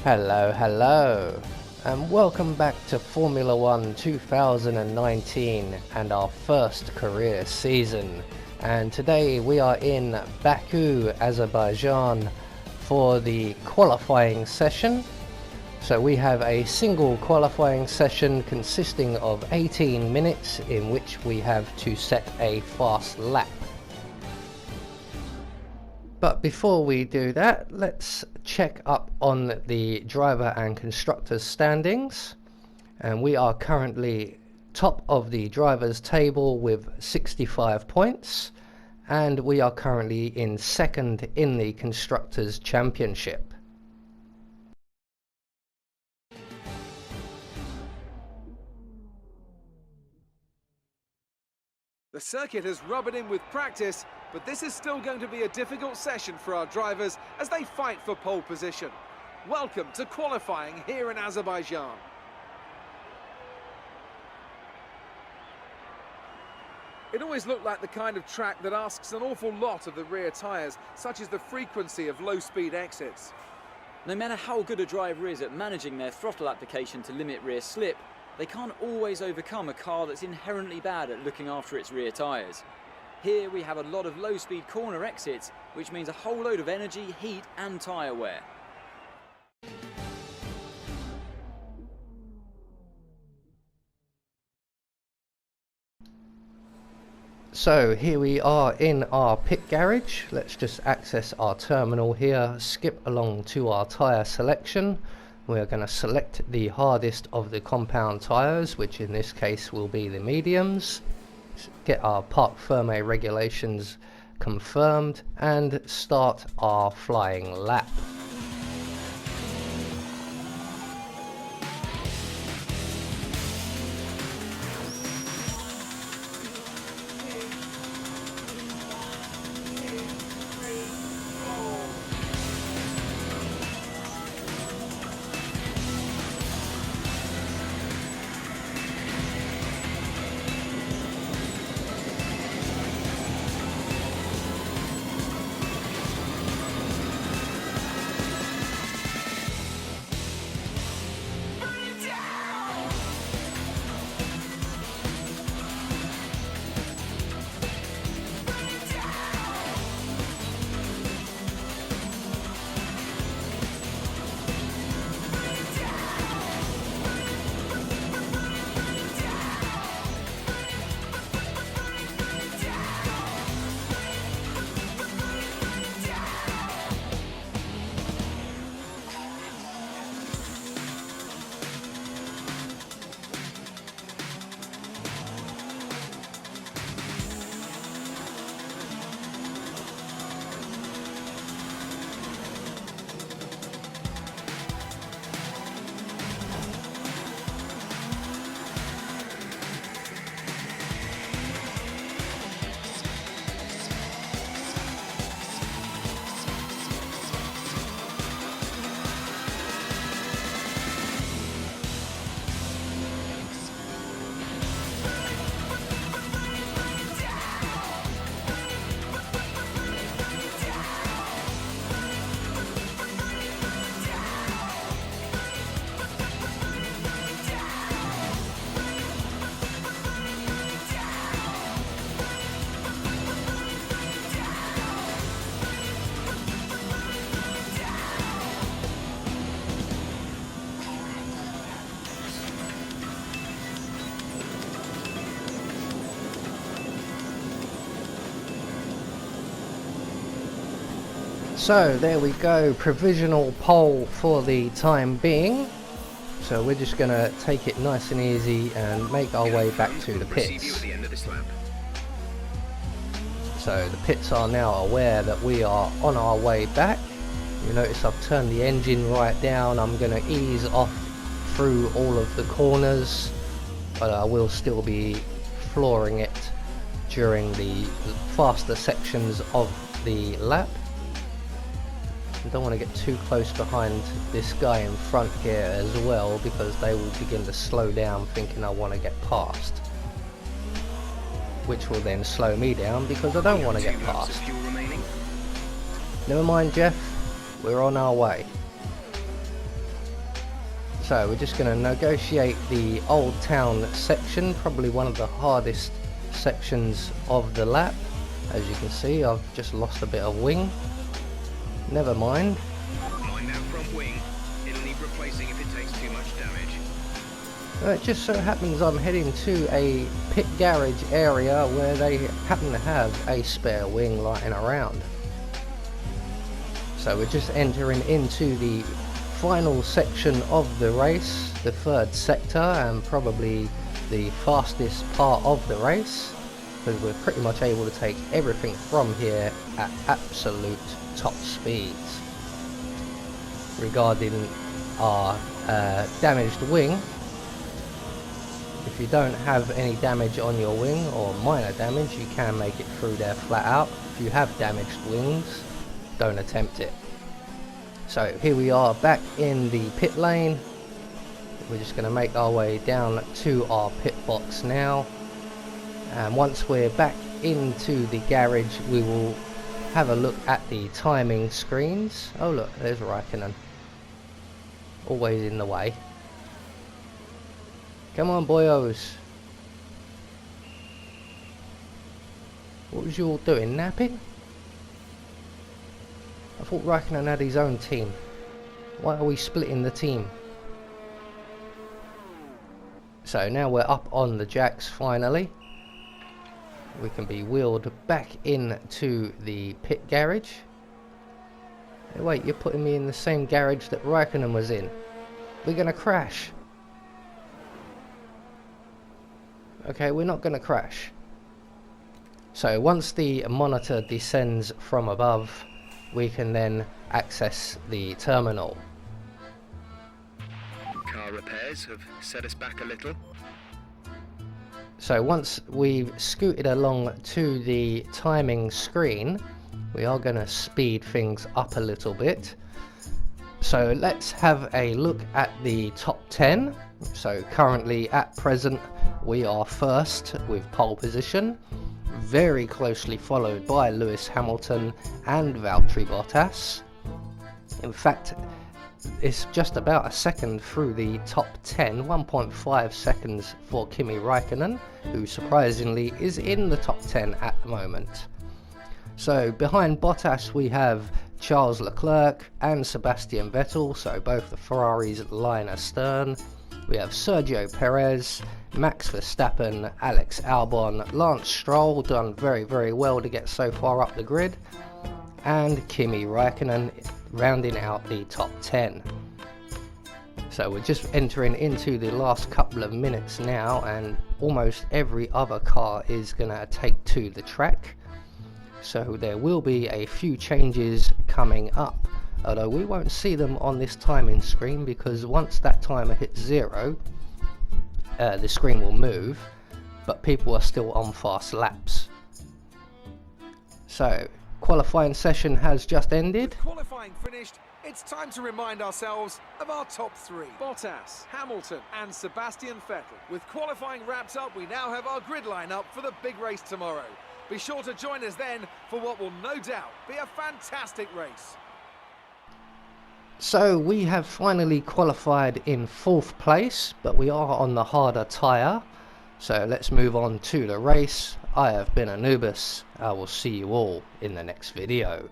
Hello, and welcome back to Formula 1 2019 and our first career season. And today we are in Baku, Azerbaijan for the qualifying session. So we have a single qualifying session consisting of 18 minutes in which we have to set a fast lap. But before we do that, let's check up on the driver and constructors standings. And we are currently top of the drivers table with 65 points. And we are currently in second in the constructors championship. The circuit has rubbed in with practice, but this is still going to be a difficult session for our drivers as they fight for pole position. Welcome to qualifying here in Azerbaijan. It always looked like the kind of track that asks an awful lot of the rear tyres, such as the frequency of low-speed exits. No matter how good a driver is at managing their throttle application to limit rear slip, they can't always overcome a car that's inherently bad at looking after its rear tyres. Here we have a lot of low-speed corner exits, which means a whole load of energy, heat and tyre wear. So here we are in our pit garage. Let's just access our terminal here, skip along to our tyre selection. We're going to select the hardest of the compound tyres, which in this case will be the mediums. Get our parc fermé regulations confirmed and start our flying lap. So there we go, provisional pole for the time being. So we're just going to take it nice and easy and make our way back to the pits. So the pits are now aware that we are on our way back. You notice I've turned the engine right down. I'm going to ease off through all of the corners, but I will still be flooring it during the faster sections of the lap. I don't want to get too close behind this guy in front here as well, because they will begin to slow down thinking I want to get past, which will then slow me down because I don't want to get past. Never mind, Jeff, we're on our way. So we're just going to negotiate the Old Town section, probably one of the hardest sections of the lap. As you can see, I've just lost a bit of wing. Never mind. Mind that front wing. It'll need replacing if it takes too much damage. It just so happens I'm heading to a pit garage area where they happen to have a spare wing lying around. So we're just entering into the final section of the race, the third sector, and probably the fastest part of the race, because we're pretty much able to take everything from here at absolute top speeds. Regarding our damaged wing, if you don't have any damage on your wing or minor damage, you can make it through there flat out. If you have damaged wings, don't attempt it. So here we are back in the pit lane. We're just going to make our way down to our pit box now, and once we're back into the garage we will have a look at the timing screens. Oh look, there's Raikkonen, always in the way. Come on boyos. What was you all doing, napping? I thought Raikkonen had his own team. Why are we splitting the team? So now we're up on the jacks finally. We can be wheeled back into the pit garage. Hey, wait, you're putting me in the same garage that Raikkonen was in. We're gonna crash. Okay, we're not gonna crash. So once the monitor descends from above, we can then access the terminal. Car repairs have set us back a little. So once we've scooted along to the timing screen, we are going to speed things up a little bit. So let's have a look at the top 10. So currently at present we are first with pole position, very closely followed by Lewis Hamilton and Valtteri Bottas. In fact, it's just about a second through the top 10, 1.5 seconds for Kimi Raikkonen, who surprisingly is in the top 10 at the moment. So behind Bottas we have Charles Leclerc and Sebastian Vettel, so both the Ferraris line astern. We have Sergio Perez, Max Verstappen, Alex Albon, Lance Stroll, done very well to get so far up the grid, and Kimi Raikkonen rounding out the top 10. So we're just entering into the last couple of minutes now, and almost every other car is going to take to the track. So there will be a few changes coming up, although we won't see them on this timing screen, because once that timer hits 0, the screen will move, but people are still on fast laps. So qualifying session has just ended. With qualifying finished, it's time to remind ourselves of our top 3. Bottas, Hamilton and Sebastian Vettel. With qualifying wrapped up, we now have our grid lineup for the big race tomorrow. Be sure to join us then for what will no doubt be a fantastic race. So we have finally qualified in 4th place, but we are on the harder tyre. So let's move on to the race. I have been Anubis. I will see you all in the next video.